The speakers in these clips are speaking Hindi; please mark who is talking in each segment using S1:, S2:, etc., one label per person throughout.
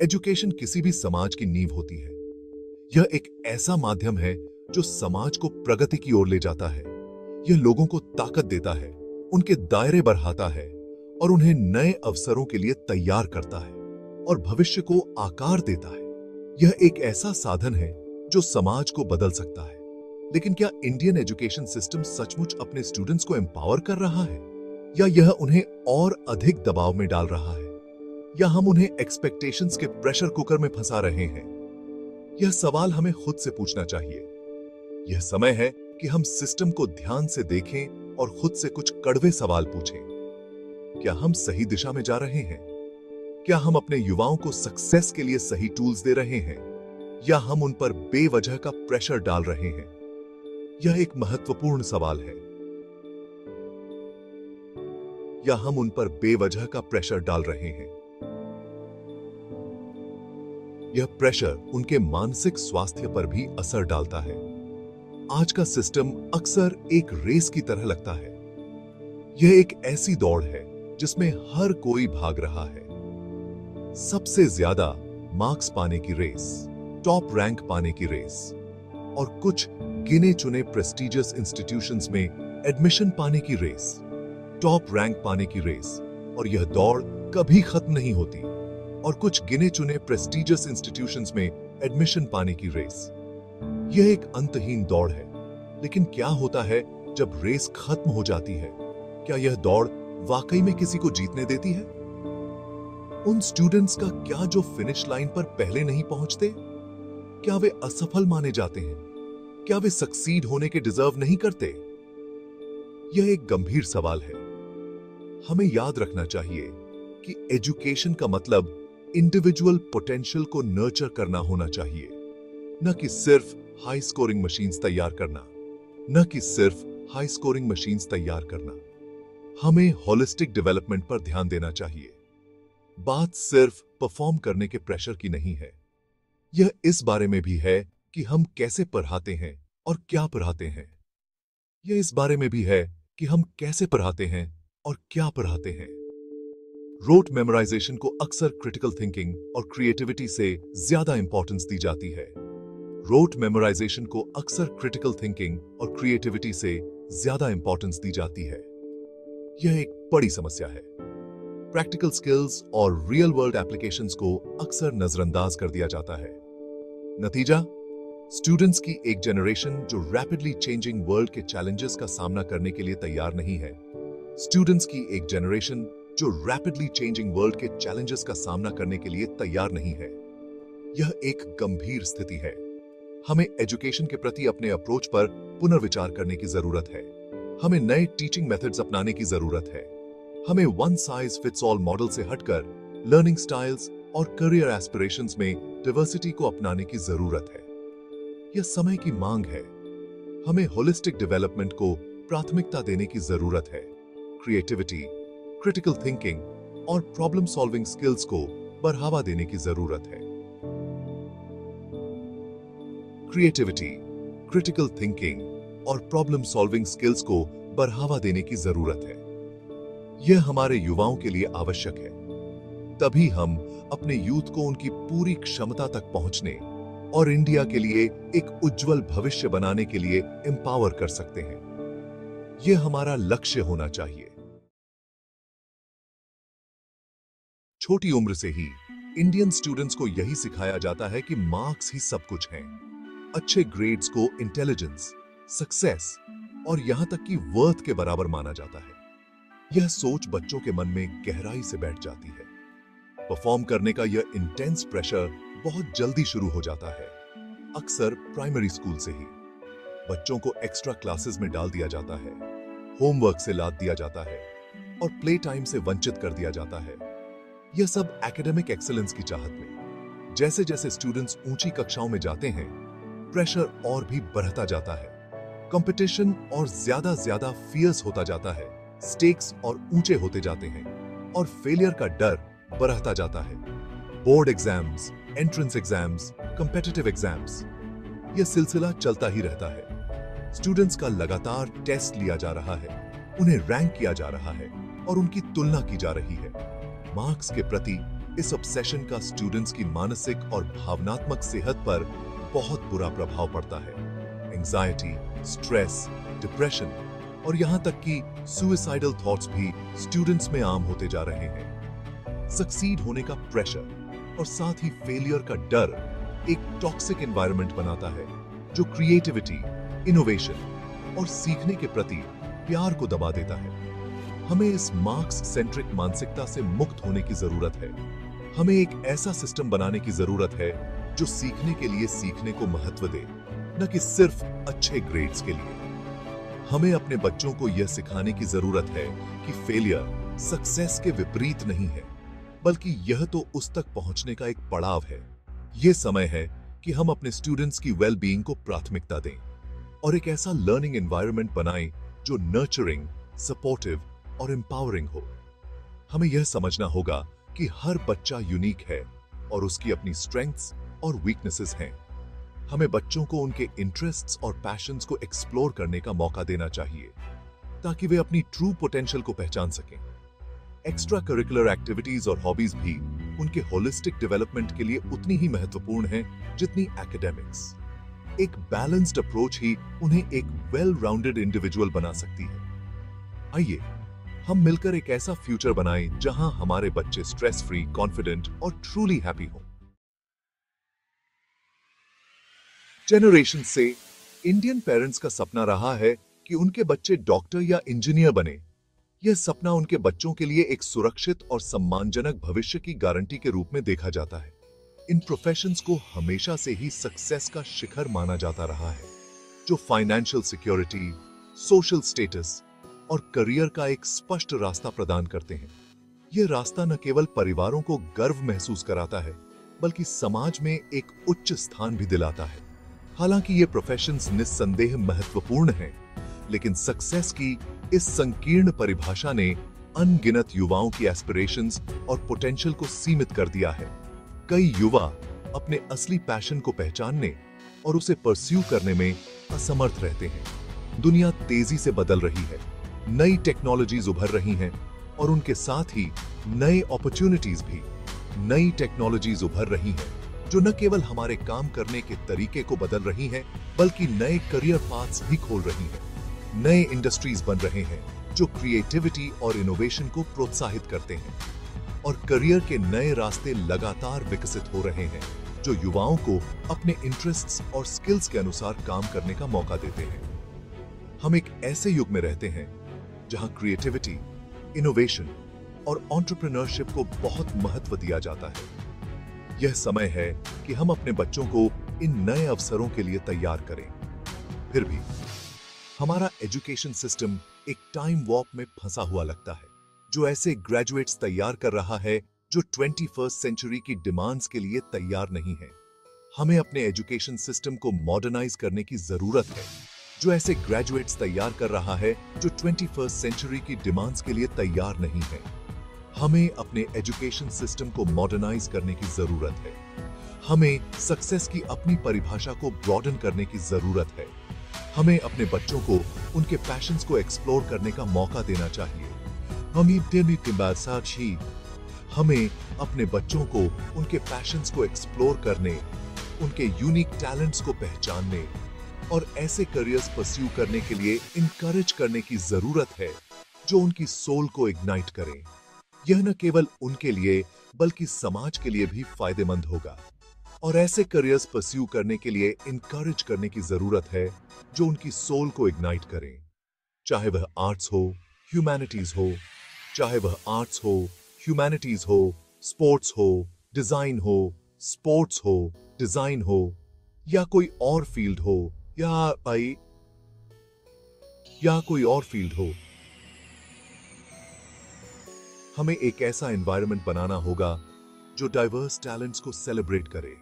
S1: एजुकेशन किसी भी समाज की नींव होती है। यह एक ऐसा माध्यम है जो समाज को प्रगति की ओर ले जाता है। यह लोगों को ताकत देता है, उनके दायरे बढ़ाता है और उन्हें नए अवसरों के लिए तैयार करता है और भविष्य को आकार देता है। यह एक ऐसा साधन है जो समाज को बदल सकता है। लेकिन क्या इंडियन एजुकेशन सिस्टम सचमुच अपने स्टूडेंट्स को एम्पावर कर रहा है, या यह उन्हें और अधिक दबाव में डाल रहा है, या हम उन्हें एक्सपेक्टेशंस के प्रेशर कुकर में फंसा रहे हैं? यह सवाल हमें खुद से पूछना चाहिए। यह समय है कि हम सिस्टम को ध्यान से देखें और खुद से कुछ कड़वे सवाल पूछें। क्या हम सही दिशा में जा रहे हैं? क्या हम अपने युवाओं को सक्सेस के लिए सही टूल्स दे रहे हैं, या हम उन पर बेवजह का प्रेशर डाल रहे हैं? यह एक महत्वपूर्ण सवाल है। या हम उन पर बेवजह का प्रेशर डाल रहे हैं? यह प्रेशर उनके मानसिक स्वास्थ्य पर भी असर डालता है। आज का सिस्टम अक्सर एक रेस की तरह लगता है। यह एक ऐसी दौड़ है जिसमें हर कोई भाग रहा है। सबसे ज्यादा मार्क्स पाने की रेस, टॉप रैंक पाने की रेस और कुछ गिने चुने प्रेस्टिजियस इंस्टीट्यूशंस में एडमिशन पाने की रेस, टॉप रैंक पाने की रेस। और यह दौड़ कभी खत्म नहीं होती। और कुछ गिने चुने प्रेस्टिजियस इंस्टीट्यूशंस में एडमिशन पाने की रेस, यह एक अंतहीन दौड़ है। लेकिन क्या होता है जब रेस खत्म हो जाती है? क्या यह दौड़ वाकई में किसी को जीतने देती है? उन स्टूडेंट्स का क्या जो फिनिश लाइन पर पहले नहीं पहुंचते? क्या वे असफल माने जाते हैं? क्या वे सक्सीड होने के डिजर्व नहीं करते? यह एक गंभीर सवाल है। हमें याद रखना चाहिए कि एजुकेशन का मतलब इंडिविजुअल पोटेंशियल को नर्चर करना होना चाहिए, न कि सिर्फ हाई स्कोरिंग मशीन्स तैयार करना। हमें होलिस्टिक डेवलपमेंट पर ध्यान देना चाहिए। बात सिर्फ परफॉर्म करने के प्रेशर की नहीं है। यह इस बारे में भी है कि हम कैसे पढ़ाते हैं और क्या पढ़ाते हैं। यह इस बारे में भी है कि हम कैसे पढ़ाते हैं और क्या पढ़ाते हैं। रोट मेमोराइजेशन को अक्सर क्रिटिकल थिंकिंग और क्रिएटिविटी से ज्यादा इंपॉर्टेंस दी जाती है। रोट मेमोराइजेशन को अक्सर क्रिटिकल थिंकिंग और क्रिएटिविटी से ज्यादा इंपॉर्टेंस दी जाती है। यह एक बड़ी समस्या है। प्रैक्टिकल स्किल्स और रियल वर्ल्ड एप्लीकेशंस को अक्सर नजरअंदाज कर दिया जाता है। नतीजा, स्टूडेंट्स की एक जनरेशन जो रैपिडली चेंजिंग वर्ल्ड के चैलेंजेस का सामना करने के लिए तैयार नहीं है। स्टूडेंट्स की एक जनरेशन जो रैपिडली चेंजिंग वर्ल्ड के चैलेंजेस का सामना करने के लिए तैयार नहीं है। यह एक गंभीर स्थिति है। हमें एजुकेशन के प्रति अपने अप्रोच पर पुनर्विचार करने की जरूरत है। हमें नए टीचिंग मेथड्स अपनाने की जरूरत है। हमें one size fits all model से हटकर लर्निंग स्टाइल्स और करियर एस्पिरेशंस में डाइवर्सिटी को अपनाने की जरूरत है। यह समय की मांग है। हमें होलिस्टिक डेवलपमेंट को प्राथमिकता देने की जरूरत है। क्रिएटिविटी, क्रिटिकल थिंकिंग और प्रॉब्लम सॉल्विंग स्किल्स को बढ़ावा देने की जरूरत है। क्रिएटिविटी, क्रिटिकल थिंकिंग और प्रॉब्लम सॉल्विंग स्किल्स को बढ़ावा देने की जरूरत है। यह हमारे युवाओं के लिए आवश्यक है। तभी हम अपने यूथ को उनकी पूरी क्षमता तक पहुंचने और इंडिया के लिए एक उज्जवल भविष्य बनाने के लिए एम्पावर कर सकते हैं। यह हमारा लक्ष्य होना चाहिए। छोटी उम्र से ही इंडियन स्टूडेंट्स को यही सिखाया जाता है कि मार्क्स ही सब कुछ हैं। अच्छे ग्रेड्स को इंटेलिजेंस, सक्सेस और यहां तक कि वर्थ के बराबर माना जाता है। यह सोच बच्चों के मन में गहराई से बैठ जाती है। परफॉर्म करने का यह इंटेंस प्रेशर बहुत जल्दी शुरू हो जाता है, अक्सर प्राइमरी स्कूल से ही। बच्चों को एक्स्ट्रा क्लासेस में डाल दिया जाता है, होमवर्क से लाद दिया जाता है और प्ले टाइम से वंचित कर दिया जाता है। यह सब एकेडमिक एक्सीलेंस की चाहत में। जैसे जैसे स्टूडेंट्स ऊंची कक्षाओं में जाते हैं, प्रेशर और भी बढ़ता जाता है। कंपटीशन और ज्यादा फियर्स होता जाता है। स्टेक्स और ऊंचे होते जाते हैं और फेलियर का डर बढ़ता जाता है। Board exams, entrance exams, competitive exams, यह सिलसिला चलता ही रहता है। स्टूडेंट्स का लगातार टेस्ट लिया जा रहा है, उन्हें रैंक किया जा रहा है और उनकी तुलना की जा रही है। मार्क्स के प्रति इस ऑब्सेशन का स्टूडेंट्स की मानसिक और भावनात्मक सेहत पर बहुत बुरा प्रभाव पड़ता है। एंजाइटी, स्ट्रेस, डिप्रेशन और यहां तक कि सुइसाइडल थॉट्स भी स्टूडेंट्स में आम होते जा रहे हैं। सक्सीड होने का प्रेशर और साथ ही फेलियर का डर एक टॉक्सिक एनवायरनमेंट बनाता है जो क्रिएटिविटी, इनोवेशन और सीखने के प्रति प्यार को दबा देता है। हमें इस मार्क्स सेंट्रिक मानसिकता से मुक्त होने की जरूरत है। हमें एक ऐसा सिस्टम बनाने की जरूरत है जो सीखने के लिए सीखने को महत्व दे, न कि सिर्फ अच्छे ग्रेड्स के लिए। हमें अपने बच्चों को यह सिखाने की जरूरत है कि फेलियर सक्सेस के विपरीत नहीं है, बल्कि यह तो उस तक पहुंचने का एक पड़ाव है। यह समय है कि हम अपने स्टूडेंट्स की वेल बीइंग को प्राथमिकता दें और एक ऐसा लर्निंग एनवायरनमेंट बनाएं जो नर्चरिंग, सपोर्टिव और एम्पावरिंग हो। हमें यह समझना होगा कि हर बच्चा यूनिक है और उसकी अपनी स्ट्रेंथ्स और वीकनेसेस हैं। हमें बच्चों को उनके इंटरेस्ट्स और पैशंस को एक्सप्लोर करने का मौका देना चाहिए ताकि वे अपनी ट्रू पोटेंशियल को पहचान सकें। एक्स्ट्रा करिकुलर एक्टिविटीज और हॉबीज भी उनके होलिस्टिक डेवलपमेंट के लिए उतनी ही महत्वपूर्ण हैं जितनी एकेडमिक्स। एक बैलेंस्ड अप्रोच ही उन्हें एक वेल राउंडेड इंडिविजुअल बना सकती है। आइए हम मिलकर एक ऐसा फ्यूचर बनाएं जहां हमारे बच्चे स्ट्रेस फ्री, कॉन्फिडेंट और ट्रूली हैप्पी हों। जनरेशन से इंडियन पेरेंट्स का सपना रहा है कि उनके बच्चे डॉक्टर या इंजीनियर बने। यह सपना उनके बच्चों के लिए एक सुरक्षित और सम्मानजनक भविष्य की गारंटी के रूप में देखा जाता है। इन प्रोफेशंस को हमेशा से ही सक्सेस का शिखर माना जाता रहा है, जो फाइनेंशियल सिक्योरिटी, सोशल स्टेटस और करियर का एक स्पष्ट रास्ता प्रदान करते हैं। यह रास्ता न केवल परिवारों को गर्व महसूस कराता है, बल्कि समाज में एक उच्च स्थान भी दिलाता है। हालांकि ये प्रोफेशंस निस्संदेह महत्वपूर्ण हैं, लेकिन सक्सेस की इस संकीर्ण परिभाषा ने अनगिनत युवाओं की एस्पिरेशंस और पोटेंशियल को सीमित कर दिया है। कई युवा अपने असली पैशन को पहचानने और उसे परस्यू करने में असमर्थ रहते हैं। दुनिया तेजी से बदल रही है, नई टेक्नोलॉजीज उभर रही हैं और उनके साथ ही नए अपॉर्चुनिटीज भी। नई टेक्नोलॉजीज उभर रही हैं जो न केवल हमारे काम करने के तरीके को बदल रही हैं, बल्कि नए करियर पाथ्स भी खोल रही हैं। नए इंडस्ट्रीज बन रहे हैं जो क्रिएटिविटी और इनोवेशन को प्रोत्साहित करते हैं, और करियर के नए रास्ते लगातार विकसित हो रहे हैं जो युवाओं को अपने इंटरेस्ट्स और स्किल्स के अनुसार काम करने का मौका देते हैं। हम एक ऐसे युग में रहते हैं जहां क्रिएटिविटी, इनोवेशन और एंटरप्रेन्योरशिप को बहुत महत्व दिया जाता है। यह समय है कि हम अपने बच्चों को इन नए अवसरों के लिए तैयार करें। फिर भी हमारा एजुकेशन सिस्टम एक टाइम वॉर्प में फंसा हुआ लगता है, जो ऐसे ग्रेजुएट्स तैयार कर रहा है जो 21st सेंचुरी की डिमांड्स के लिए तैयार नहीं है। हमें अपने एजुकेशन सिस्टम को मॉडर्नाइज करने की जरूरत है, जो ऐसे ग्रेजुएट्स तैयार कर रहा है जो 21st सेंचुरी की डिमांड्स के लिए तैयार नहीं है। हमें अपने एजुकेशन सिस्टम को मॉडर्नाइज करने की जरूरत है। हमें सक्सेस की अपनी परिभाषा को ब्रॉडन करने की जरूरत है। हमें अपने बच्चों को उनके पैशंस को एक्सप्लोर करने का मौका देना चाहिए। हमें अपने बच्चों को उनके पैशंस को एक्सप्लोर करने, उनके यूनिक टैलेंट्स को पहचानने और ऐसे करियर्स परस्यू करने के लिए इनकरेज करने की जरूरत है जो उनकी सोल को इग्नाइट करें। यह न केवल उनके लिए बल्कि समाज के लिए भी फायदेमंद होगा, और ऐसे करियर्स परस्यू करने के लिए इनकरेज करने की जरूरत है जो उनकी सोल को इग्नाइट करें। चाहे वह आर्ट्स हो, ह्यूमैनिटीज हो, चाहे वह आर्ट्स हो, ह्यूमैनिटीज हो, स्पोर्ट्स हो, डिजाइन हो, स्पोर्ट्स हो, डिजाइन हो, या कोई और फील्ड हो, या कोई और फील्ड हो। हमें एक ऐसा एनवायरनमेंट बनाना होगा जो डाइवर्स टैलेंट्स को सेलिब्रेट करे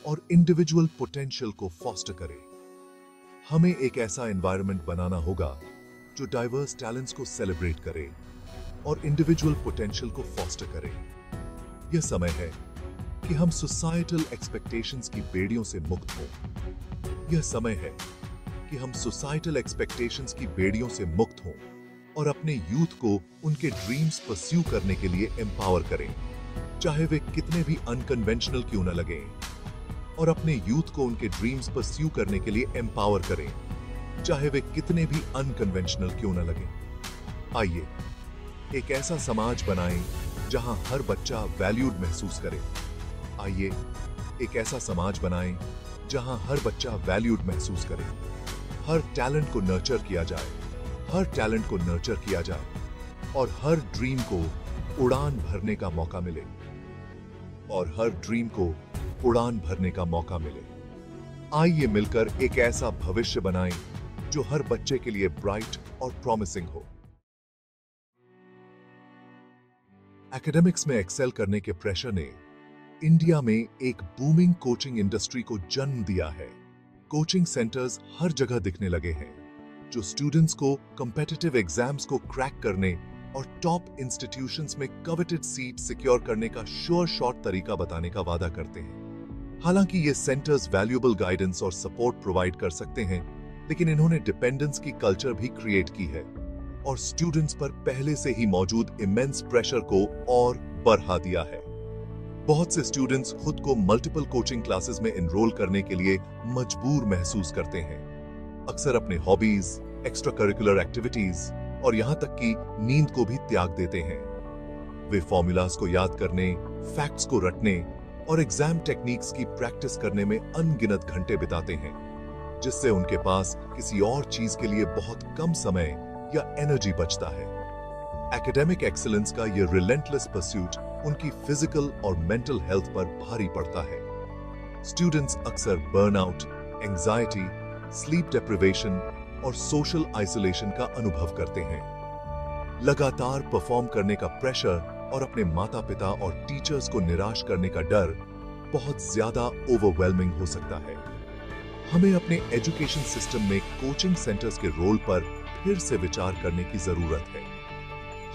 S1: और इंडिविजुअल पोटेंशियल को फॉस्टर करे। हमें एक ऐसा एनवायरनमेंट बनाना होगा जो डाइवर्स टैलेंट्स को सेलिब्रेट करे और इंडिविजुअल पोटेंशियल को फॉस्टर करे। यह समय है कि हम सोसाइटल एक्सपेक्टेशंस की बेड़ियों से मुक्त हों। यह समय है कि हम सोसाइटल एक्सपेक्टेशंस की बेड़ियों से मुक्त हों और अपने यूथ को उनके ड्रीम्स परस्यू करने के लिए एम्पावर करें। चाहे वे कितने भी अनकन्वेंशनल क्यों न लगें, और अपने यूथ को उनके ड्रीम्स परस्यू करने के लिए एम्पावर करें, चाहे वे कितने भी अनकन्वेंशनल क्यों न लगें। आइए एक ऐसा समाज बनाएं जहां हर बच्चा वैल्यूड महसूस करे। आइए एक ऐसा समाज बनाएं जहां हर बच्चा वैल्यूड महसूस करे। हर टैलेंट को नर्चर किया जाए, हर टैलेंट को नर्चर किया जाए और हर ड्रीम को उड़ान भरने का मौका मिले, और हर ड्रीम को उड़ान भरने का मौका मिले। आइए मिलकर एक ऐसा भविष्य बनाएं जो हर बच्चे के लिए ब्राइट और प्रॉमिसिंग हो। एकेडमिक्स में एक्सेल करने के प्रेशर ने इंडिया में एक बूमिंग कोचिंग इंडस्ट्री को जन्म दिया है। कोचिंग सेंटर्स हर जगह दिखने लगे हैं, जो स्टूडेंट्स को कॉम्पिटिटिव एग्जाम्स को क्रैक करने और टॉप इंस्टीट्यूशंस में कवेटेड सीट सिक्योर करने का श्योर शॉट तरीका बताने का वादा करते हैं। हालांकि ये सेंटर्स वैल्यूएबल गाइडेंस और सपोर्ट प्रोवाइड कर सकते हैं, लेकिन इन्होंने डिपेंडेंस की कल्चर भी क्रिएट की है और स्टूडेंट्स पर पहले से ही मौजूद इमेंस प्रेशर को और बढ़ा दिया है। बहुत से स्टूडेंट्स खुद को मल्टीपल कोचिंग क्लासेस में एनरोल करने के लिए मजबूर महसूस करते हैं, अक्सर अपने हॉबीज, एक्स्ट्रा करिकुलर एक्टिविटीज और यहां तक कि नींद को भी त्याग देते हैं। वे फॉर्मूलाज को याद करने, फैक्ट्स को रटने और एग्जाम टेक्निक्स की प्रैक्टिस करने में अनगिनत घंटे बिताते हैं, जिससे उनके पास किसी और चीज के लिए बहुत कम समय या एनर्जी बचता है। एकेडमिक एक्सीलेंस का यह रिलेंटलेस परस्यूट उनकी फिजिकल और मेंटल हेल्थ पर भारी पड़ता है। स्टूडेंट्स अक्सर बर्नआउट, एंजाइटी, स्लीप डेप्रिवेशन और सोशल आइसोलेशन का अनुभव करते हैं। लगातार परफॉर्म करने का प्रेशर और अपने माता पिता और टीचर्स को निराश करने का डर बहुत ज्यादा ओवरवेलमिंग हो सकता है। हमें अपने एजुकेशन सिस्टम में कोचिंग सेंटर्स के रोल पर फिर से विचार करने की जरूरत है।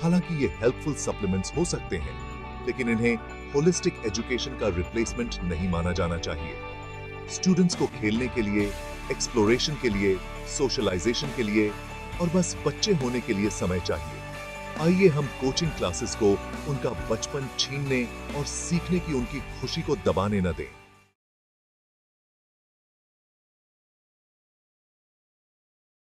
S1: हालांकि ये हेल्पफुल सप्लीमेंट्स हो सकते हैं, लेकिन इन्हें होलिस्टिक एजुकेशन का रिप्लेसमेंट नहीं माना जाना चाहिए। स्टूडेंट्स को खेलने के लिए, एक्सप्लोरेशन के लिए, सोशलाइजेशन के लिए और बस बच्चे होने के लिए समय चाहिए। आइए हम कोचिंग क्लासेस को उनका बचपन छीनने और सीखने की उनकी खुशी को दबाने न दें।